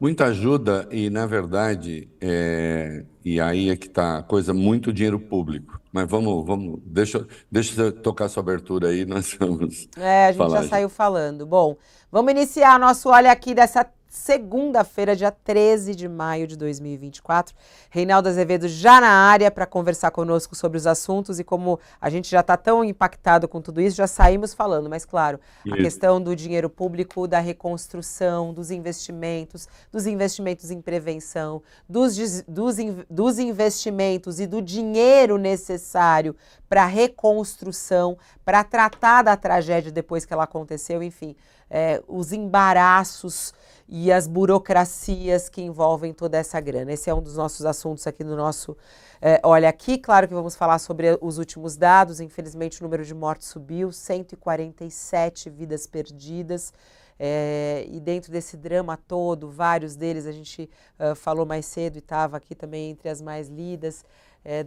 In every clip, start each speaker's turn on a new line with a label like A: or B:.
A: Muita ajuda e, na verdade, e aí é que está a coisa, muito dinheiro público. Mas deixa eu tocar sua abertura aí, nós vamos
B: A gente já
A: falar.
B: saiu falando. Bom, vamos iniciar nosso Olha Aqui dessa segunda-feira, dia 13 de maio de 2024. Reinaldo Azevedo já na área para conversar conosco sobre os assuntos e como a gente já está tão impactado com tudo isso, já saímos falando. Mas, claro, a
A: Isso.
B: questão do dinheiro público, da reconstrução, dos investimentos em prevenção, dos investimentos e do dinheiro necessário para reconstrução, para tratar da tragédia depois que ela aconteceu, enfim, os embaraços e as burocracias que envolvem toda essa grana. Esse é um dos nossos assuntos aqui no nosso Olha Aqui. Claro que vamos falar sobre os últimos dados. Infelizmente, o número de mortes subiu, 147 vidas perdidas. E dentro desse drama todo, vários deles a gente falou mais cedo e estava aqui também entre as mais lidas,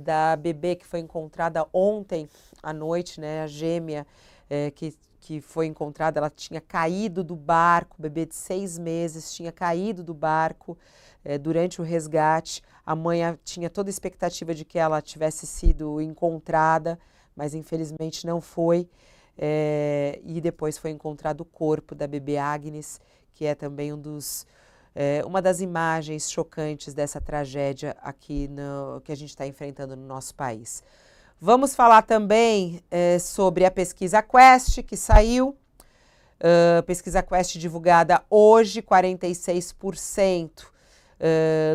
B: da bebê que foi encontrada ontem à noite, né, a gêmea que foi encontrada, ela tinha caído do barco, bebê de 6 meses, tinha caído do barco durante o resgate. A mãe tinha toda a expectativa de que ela tivesse sido encontrada, mas infelizmente não foi. E depois foi encontrado o corpo da bebê Agnes, que é também uma das imagens chocantes dessa tragédia aqui que a gente está enfrentando no nosso país. Vamos falar também sobre a pesquisa Quest, que saiu. Pesquisa Quest divulgada hoje, 46%.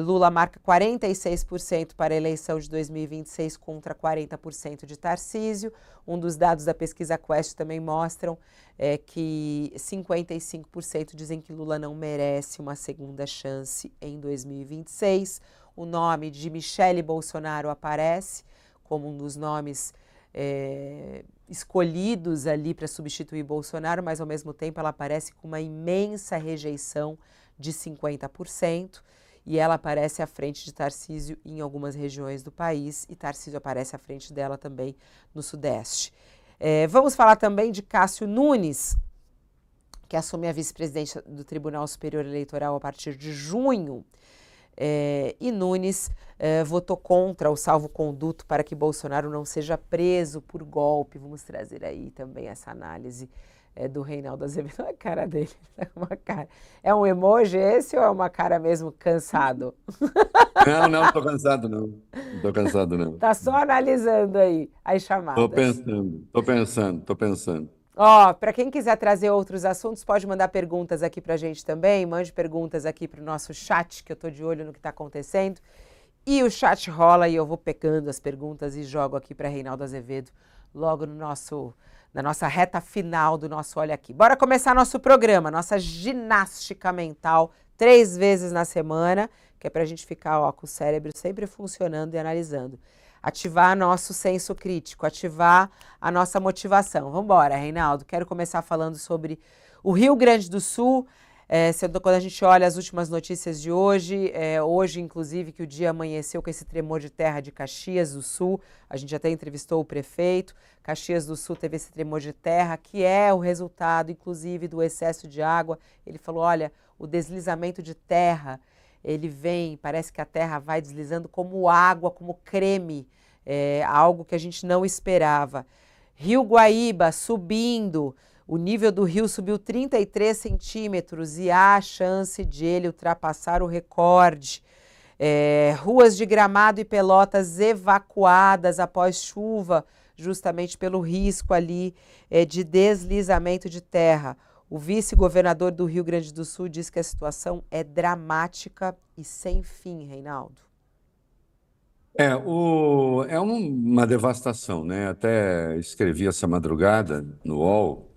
B: Lula marca 46% para a eleição de 2026 contra 40% de Tarcísio. Um dos dados da pesquisa Quest também mostram que 55% dizem que Lula não merece uma segunda chance em 2026. O nome de Michele Bolsonaro aparece como um dos nomes escolhidos ali para substituir Bolsonaro, mas ao mesmo tempo ela aparece com uma imensa rejeição de 50%. E ela aparece à frente de Tarcísio em algumas regiões do país e Tarcísio aparece à frente dela também no Sudeste. Vamos falar também de Cássio Nunes, que assume a vice-presidência do Tribunal Superior Eleitoral a partir de junho. E Nunes votou contra o salvo-conduto para que Bolsonaro não seja preso por golpe. Vamos trazer aí também essa análise do Reinaldo Azevedo. A cara dele, uma cara. É um emoji esse ou é uma cara mesmo cansado?
A: Não, não estou cansado, não. Não estou cansado, não.
B: Tá só analisando aí as
A: Estou
B: chamadas.
A: pensando, estou pensando, estou pensando.
B: Ó, para quem quiser trazer outros assuntos, pode mandar perguntas aqui para a gente também. Mande perguntas aqui para o nosso chat, que eu estou de olho no que está acontecendo. E o chat rola e eu vou pegando as perguntas e jogo aqui para Reinaldo Azevedo logo na nossa reta final do nosso Olha Aqui. Bora começar nosso programa, nossa ginástica mental, 3 vezes na semana, que é para a gente ficar com o cérebro sempre funcionando e analisando. Ativar nosso senso crítico, ativar a nossa motivação. Vamos embora, Reinaldo. Quero começar falando sobre o Rio Grande do Sul. Quando a gente olha as últimas notícias de hoje, hoje, inclusive, que o dia amanheceu com esse tremor de terra de Caxias do Sul, a gente até entrevistou o prefeito. Caxias do Sul teve esse tremor de terra, que é o resultado, inclusive, do excesso de água. Ele falou, olha, o deslizamento de terra, ele vem, parece que a terra vai deslizando como água, como creme, algo que a gente não esperava. Rio Guaíba subindo, o nível do rio subiu 33 centímetros e há a chance de ele ultrapassar o recorde. Ruas de Gramado e Pelotas evacuadas após chuva, justamente pelo risco ali de deslizamento de terra. O vice-governador do Rio Grande do Sul diz que a situação é dramática e sem fim, Reinaldo.
A: Uma devastação, né? Até escrevi essa madrugada no UOL,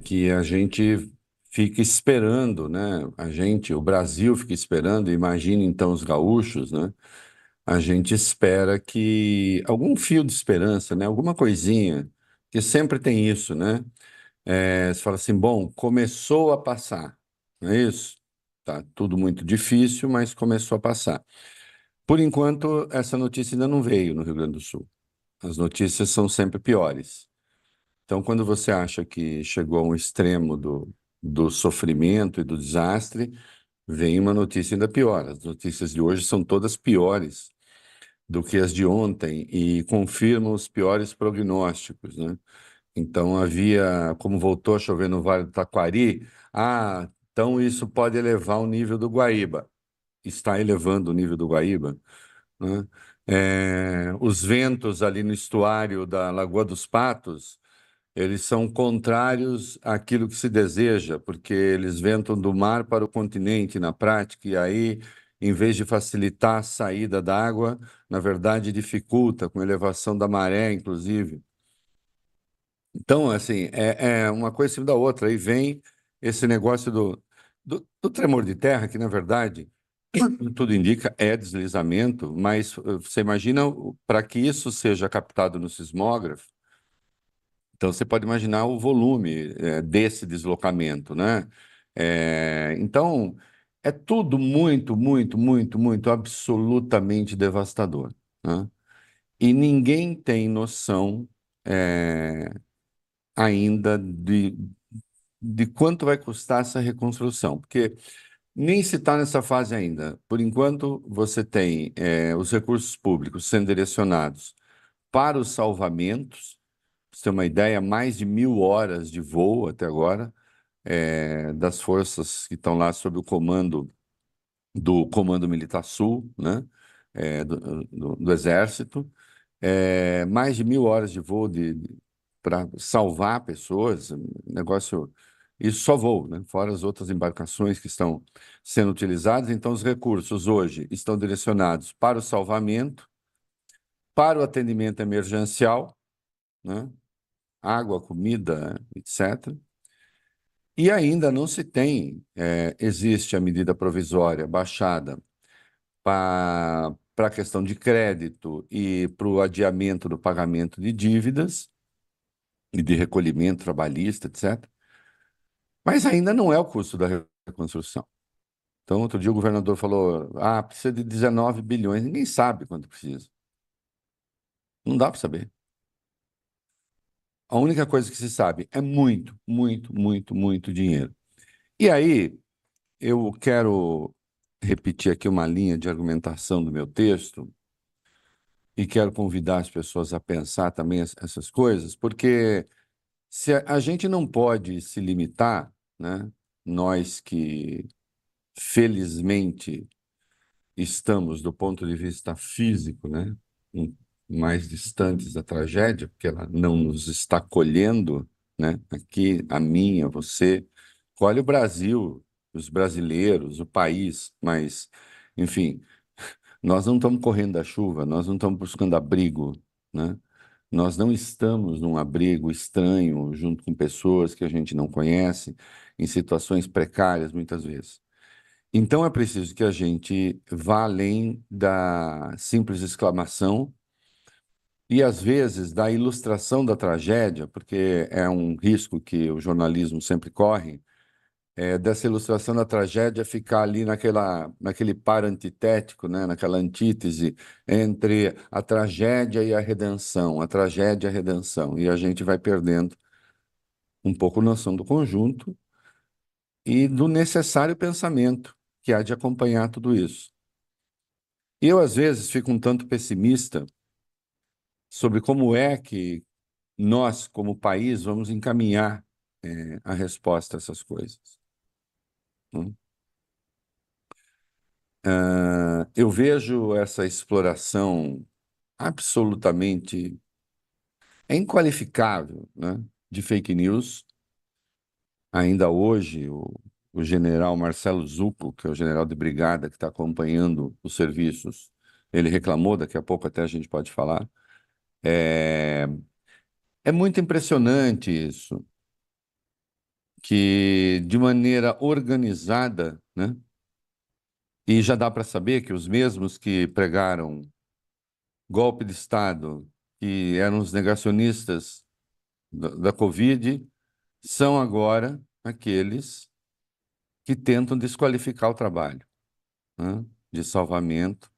A: que a gente fica esperando, né? O Brasil fica esperando, imagine então os gaúchos, né? A gente espera que algum fio de esperança, né? Alguma coisinha, que sempre tem isso, né? Você fala assim, bom, começou a passar, não é isso? Tá tudo muito difícil, mas começou a passar. Por enquanto, essa notícia ainda não veio no Rio Grande do Sul. As notícias são sempre piores. Então, quando você acha que chegou a um extremo do sofrimento e do desastre, vem uma notícia ainda pior. As notícias de hoje são todas piores do que as de ontem e confirmam os piores prognósticos, né? Então havia, como voltou a chover no Vale do Taquari, então isso pode elevar o nível do Guaíba. Está elevando o nível do Guaíba, né? Os ventos ali no estuário da Lagoa dos Patos, eles são contrários àquilo que se deseja, porque eles ventam do mar para o continente na prática, e aí, em vez de facilitar a saída da água, na verdade dificulta, com elevação da maré, inclusive. Então, assim, é uma coisa em cima da outra. Aí vem esse negócio do tremor de terra, que na verdade tudo indica é deslizamento, mas você imagina para que isso seja captado no sismógrafo, então você pode imaginar o volume desse deslocamento, né? Então é tudo muito, muito, muito, muito absolutamente devastador, né? E ninguém tem noção é, ainda de quanto vai custar essa reconstrução, porque nem se está nessa fase ainda. Por enquanto, você tem os recursos públicos sendo direcionados para os salvamentos. Pra você ter uma ideia, mais de 1.000 horas de voo até agora, das forças que estão lá sob o comando do Comando Militar Sul, né? Do Exército. Mais de 1.000 horas de voo para salvar pessoas, negócio. Isso só voo, né? Fora as outras embarcações que estão sendo utilizadas. Então, os recursos hoje estão direcionados para o salvamento, para o atendimento emergencial, né? Água, comida, etc. E ainda não se tem, existe a medida provisória baixada para a questão de crédito e para o adiamento do pagamento de dívidas e de recolhimento trabalhista, etc. Mas ainda não é o custo da reconstrução. Então, outro dia o governador falou: precisa de 19 bilhões. Ninguém sabe quanto precisa. Não dá para saber. A única coisa que se sabe é muito, muito, muito, muito dinheiro. E aí, eu quero repetir aqui uma linha de argumentação do meu texto e quero convidar as pessoas a pensar também essas coisas, porque se a gente não pode se limitar, né? Nós que felizmente estamos, do ponto de vista físico, né, mais distantes da tragédia, porque ela não nos está colhendo, né, aqui, a mim, a você, colhe o Brasil, os brasileiros, o país, mas, enfim, nós não estamos correndo da chuva, nós não estamos buscando abrigo, né? Nós não estamos num abrigo estranho, junto com pessoas que a gente não conhece, em situações precárias, muitas vezes. Então é preciso que a gente vá além da simples exclamação e, às vezes, da ilustração da tragédia, porque é um risco que o jornalismo sempre corre, dessa ilustração da tragédia ficar ali naquele par antitético, né? Naquela antítese entre a tragédia e a redenção, a tragédia e a redenção. E a gente vai perdendo um pouco noção do conjunto e do necessário pensamento que há de acompanhar tudo isso. E eu, às vezes, fico um tanto pessimista sobre como é que nós, como país, vamos encaminhar, a resposta a essas coisas, né? Eu vejo essa exploração absolutamente inqualificável, né, de fake news. Ainda hoje, o general Marcelo Zucco, que é o general de brigada que está acompanhando os serviços, ele reclamou, daqui a pouco até a gente pode falar. É, é muito impressionante isso, que de maneira organizada, né? E já dá para saber que os mesmos que pregaram golpe de Estado, que eram os negacionistas da Covid, são agora aqueles que tentam desqualificar o trabalho, né, de salvamento,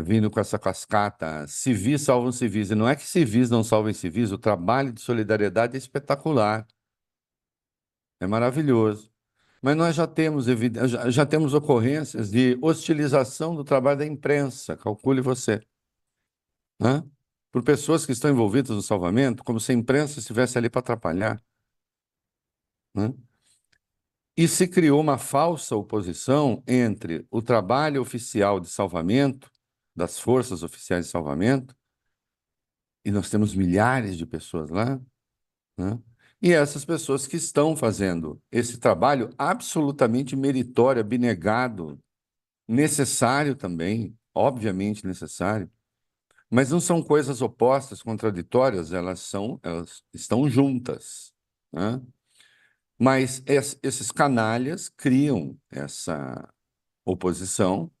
A: vindo com essa cascata, civis salvam civis. E não é que civis não salvem civis, o trabalho de solidariedade é espetacular, é maravilhoso. Mas nós já temos ocorrências de hostilização do trabalho da imprensa, calcule você, né? Por pessoas que estão envolvidas no salvamento, como se a imprensa estivesse ali para atrapalhar, né? E se criou uma falsa oposição entre o trabalho oficial de salvamento, das forças oficiais de salvamento, e nós temos milhares de pessoas lá, né? E essas pessoas que estão fazendo esse trabalho absolutamente meritório, abnegado, necessário também, obviamente necessário, mas não são coisas opostas, contraditórias, elas estão juntas, né? Mas esses canalhas criam essa oposição,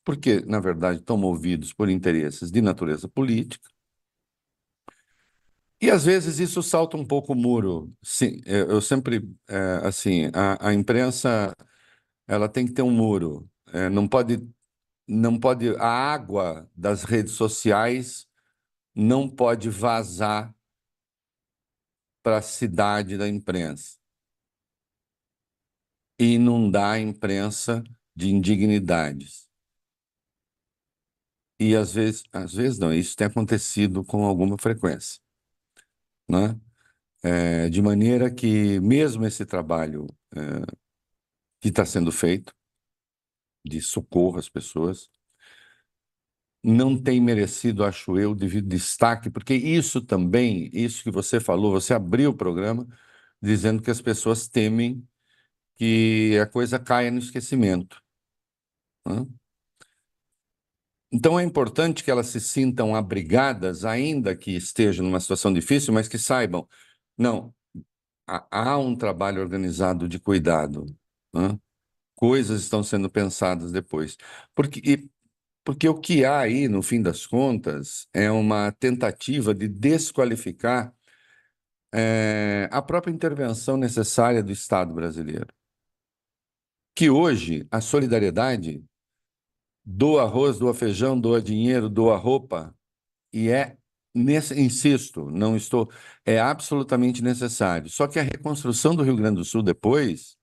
A: porque, na verdade, estão movidos por interesses de natureza política, e às vezes isso salta um pouco o muro. Sim, eu sempre, assim, a imprensa, ela tem que ter um muro. Não pode, a água das redes sociais não pode vazar para a cidade da imprensa e inundar a imprensa de indignidades. E às vezes não, isso tem acontecido com alguma frequência, né? De maneira que mesmo esse trabalho que está sendo feito de socorro às pessoas não tem merecido, acho eu, o devido destaque, porque isso também, isso que você falou, você abriu o programa dizendo que as pessoas temem que a coisa caia no esquecimento, né? Então é importante que elas se sintam abrigadas, ainda que estejam numa situação difícil, mas que saibam, não, há um trabalho organizado de cuidado, né? Coisas estão sendo pensadas depois. Porque o que há aí, no fim das contas, é uma tentativa de desqualificar a própria intervenção necessária do Estado brasileiro. Que hoje a solidariedade doa arroz, doa feijão, doa dinheiro, doa roupa, e insisto, não estou, é absolutamente necessário. Só que a reconstrução do Rio Grande do Sul depois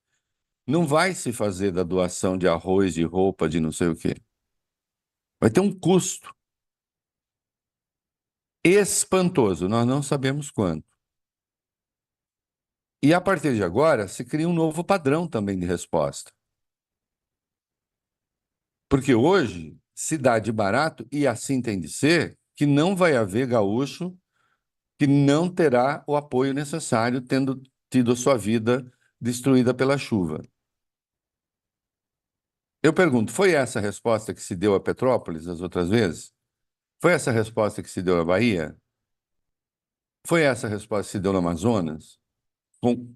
A: não vai se fazer da doação de arroz, de roupa, de não sei o quê. Vai ter um custo espantoso, nós não sabemos quanto. E a partir de agora se cria um novo padrão também de resposta. Porque hoje se dá de barato, e assim tem de ser, que não vai haver gaúcho que não terá o apoio necessário, tendo tido a sua vida destruída pela chuva. Eu pergunto, foi essa a resposta que se deu a Petrópolis as outras vezes? Foi essa a resposta que se deu à Bahia? Foi essa a resposta que se deu no Amazonas? Com,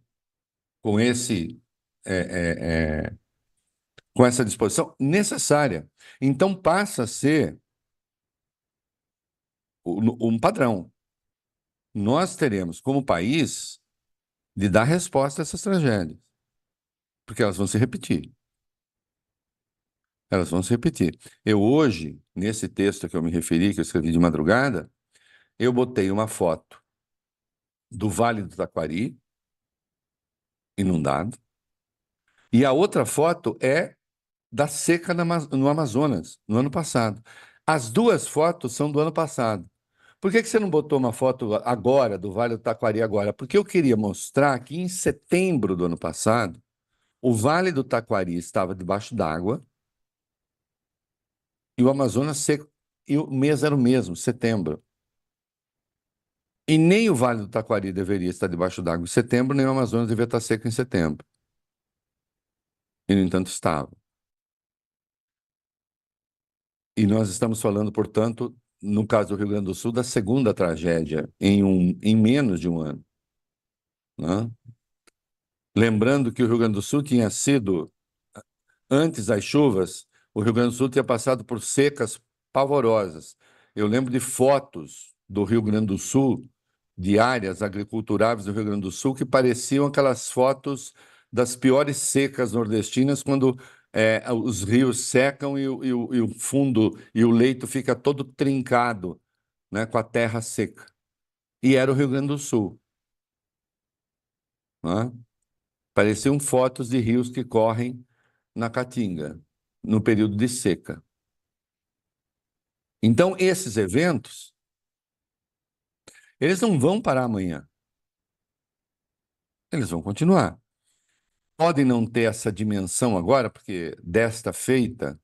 A: com esse, é, é, é, com essa disposição necessária. Então passa a ser um padrão. Nós teremos, como país, de dar resposta a essas tragédias, porque elas vão se repetir. Elas vão se repetir. Eu hoje, nesse texto que eu me referi, que eu escrevi de madrugada, eu botei uma foto do Vale do Taquari, inundado, e a outra foto é da seca no Amazonas, no ano passado. As duas fotos são do ano passado. Por que que você não botou uma foto agora, do Vale do Taquari agora? Porque eu queria mostrar que em setembro do ano passado, o Vale do Taquari estava debaixo d'água e o Amazonas seco, e o mês era o mesmo, setembro. E nem o Vale do Taquari deveria estar debaixo d'água em setembro, nem o Amazonas deveria estar seco em setembro. E, no entanto, estava. E nós estamos falando, portanto, no caso do Rio Grande do Sul, da segunda tragédia em menos de um ano, né? Lembrando que o Rio Grande do Sul tinha sido, antes das chuvas, o Rio Grande do Sul tinha passado por secas pavorosas. Eu lembro de fotos do Rio Grande do Sul, de áreas agriculturáveis do Rio Grande do Sul, que pareciam aquelas fotos das piores secas nordestinas, quando os rios secam e o fundo e o leito fica todo trincado, né, com a terra seca. E era o Rio Grande do Sul, né? Pareciam fotos de rios que correm na Caatinga, no período de seca. Então, esses eventos, eles não vão parar amanhã. Eles vão continuar. Podem não ter essa dimensão agora, porque desta feita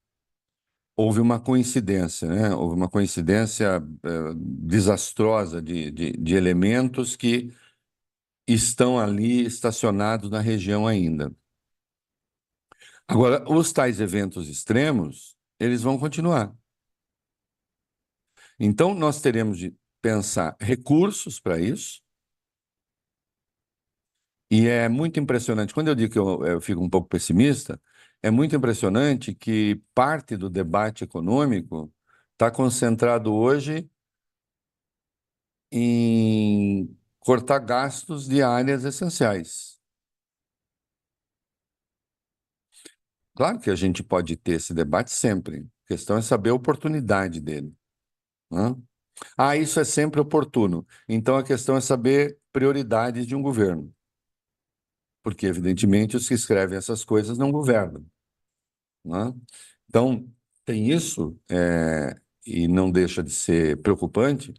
A: houve uma coincidência, né? Houve uma coincidência desastrosa de elementos que estão ali estacionados na região ainda. Agora, os tais eventos extremos, eles vão continuar. Então, nós teremos de pensar recursos para isso, e é muito impressionante. Quando eu digo que eu fico um pouco pessimista, é muito impressionante que parte do debate econômico está concentrado hoje em cortar gastos de áreas essenciais. Claro que a gente pode ter esse debate sempre. A questão é saber a oportunidade dele, né? Ah, isso é sempre oportuno. Então a questão é saber prioridades de um governo, porque evidentemente os que escrevem essas coisas não governam, né? Então tem isso, e não deixa de ser preocupante.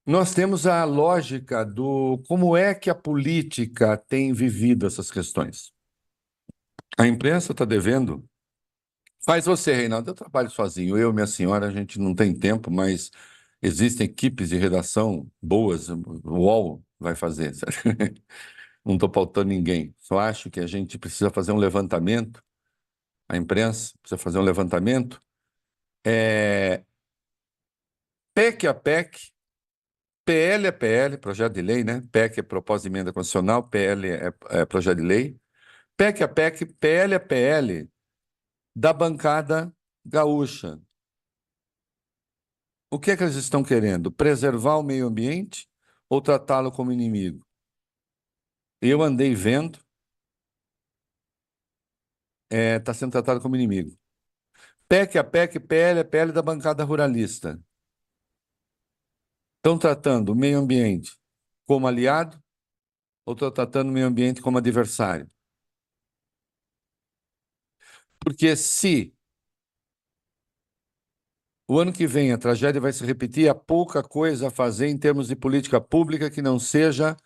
A: Nós temos a lógica do como é que a política tem vivido essas questões. A imprensa está devendo. Faz você, Reinaldo. Eu trabalho sozinho. Eu e minha senhora, a gente não tem tempo, mas existem equipes de redação boas. O UOL vai fazer. Sabe? Não estou pautando ninguém. Só acho que a gente precisa fazer um levantamento. A imprensa precisa fazer um levantamento. É, PEC a PEC, PL é PL, projeto de lei, né? PEC é proposta de emenda constitucional, PL é projeto de lei. PEC a PEC, PL é PL da bancada gaúcha. O que é que eles estão querendo? Preservar o meio ambiente ou tratá-lo como inimigo? Eu andei vendo, está sendo tratado como inimigo. PEC a PEC, PL é PL da bancada ruralista. Estão tratando o meio ambiente como aliado ou estão tratando o meio ambiente como adversário? Porque se o ano que vem a tragédia vai se repetir, há pouca coisa a fazer em termos de política pública que não seja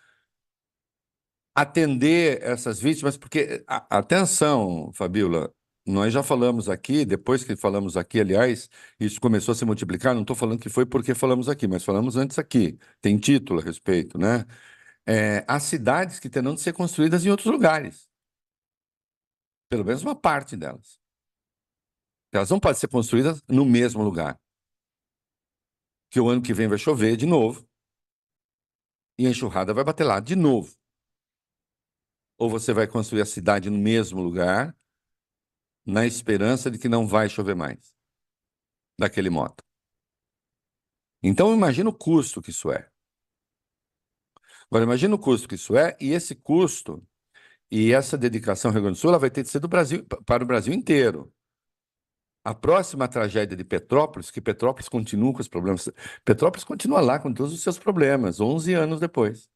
A: atender essas vítimas, porque, atenção, Fabíola, nós já falamos aqui, depois que falamos aqui, aliás, isso começou a se multiplicar, não estou falando que foi porque falamos aqui, mas falamos antes aqui, tem título a respeito, né? Há cidades que terão de ser construídas em outros lugares, pelo menos uma parte delas. Elas não podem ser construídas no mesmo lugar, que o ano que vem vai chover de novo, e a enxurrada vai bater lá de novo. Ou você vai construir a cidade no mesmo lugar, na esperança de que não vai chover mais, daquele modo. Então, imagina o custo que isso é. Agora, imagina o custo que isso é, e esse custo e essa dedicação ao Rio Grande do Sul, ela vai ter de ser do Brasil, para o Brasil inteiro. A próxima tragédia de Petrópolis, que Petrópolis continua com os problemas. Petrópolis continua lá com todos os seus problemas, 11 anos depois.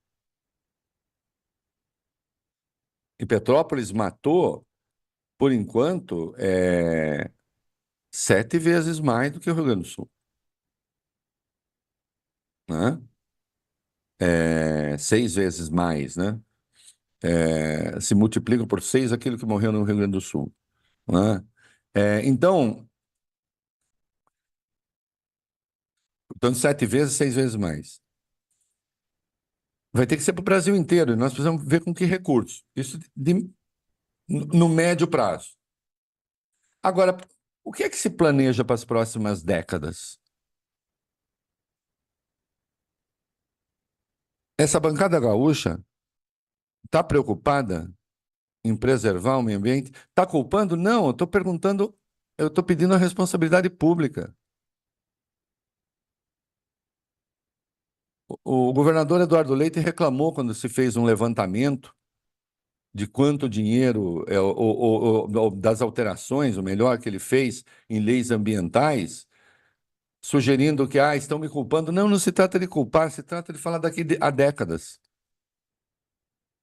A: E Petrópolis matou, por enquanto, 7 vezes mais do que o Rio Grande do Sul, né? 6 vezes mais, né? Se multiplica por 6 aquilo que morreu no Rio Grande do Sul, né? Então, portanto, 7 vezes, 6 vezes mais. Vai ter que ser para o Brasil inteiro, e nós precisamos ver com que recursos. Isso no médio prazo. Agora, o que é que se planeja para as próximas décadas? Essa bancada gaúcha está preocupada em preservar o meio ambiente? Está culpando? Não, eu estou perguntando, eu estou pedindo a responsabilidade pública. O governador Eduardo Leite reclamou quando se fez um levantamento de quanto dinheiro, das alterações, o melhor que ele fez em leis ambientais, sugerindo que estão me culpando. Não, não se trata de culpar, se trata de falar a décadas.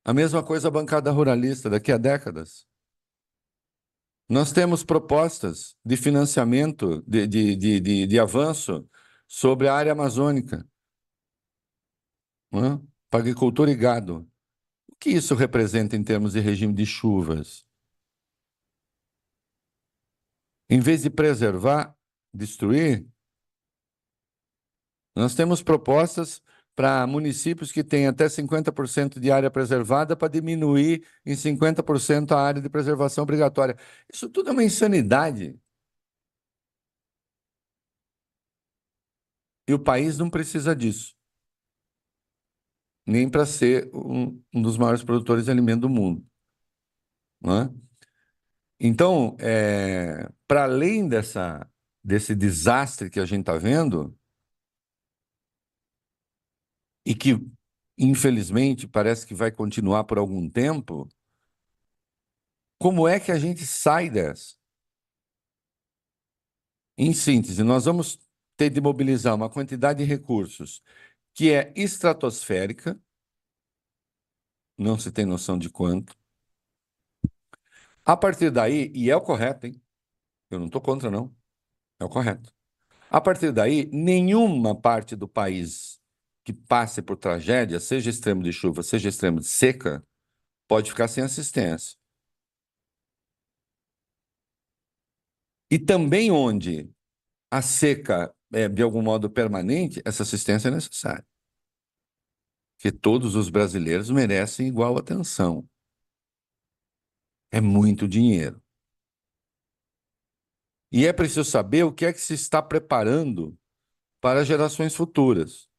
A: A mesma coisa a bancada ruralista daqui a décadas. Nós temos propostas de financiamento, de avanço sobre a área amazônica, né? Para agricultura e gado. O que isso representa em termos de regime de chuvas? Em vez de preservar, destruir, nós temos propostas para municípios que têm até 50% de área preservada para diminuir em 50% a área de preservação obrigatória. Isso tudo é uma insanidade. E o país não precisa disso, nem para ser um dos maiores produtores de alimento do mundo, não é? Então, para além desse desastre que a gente está vendo, e que, infelizmente, parece que vai continuar por algum tempo, como é que a gente sai dessa? Em síntese, nós vamos ter de mobilizar uma quantidade de recursos que é estratosférica, não se tem noção de quanto. A partir daí, e é o correto, hein? Eu não estou contra, não. É o correto. A partir daí, nenhuma parte do país que passe por tragédia, seja extremo de chuva, seja extremo de seca, pode ficar sem assistência. E também onde a seca é de algum modo permanente, essa assistência é necessária. Porque todos os brasileiros merecem igual atenção. É muito dinheiro. E é preciso saber o que é que se está preparando para gerações futuras.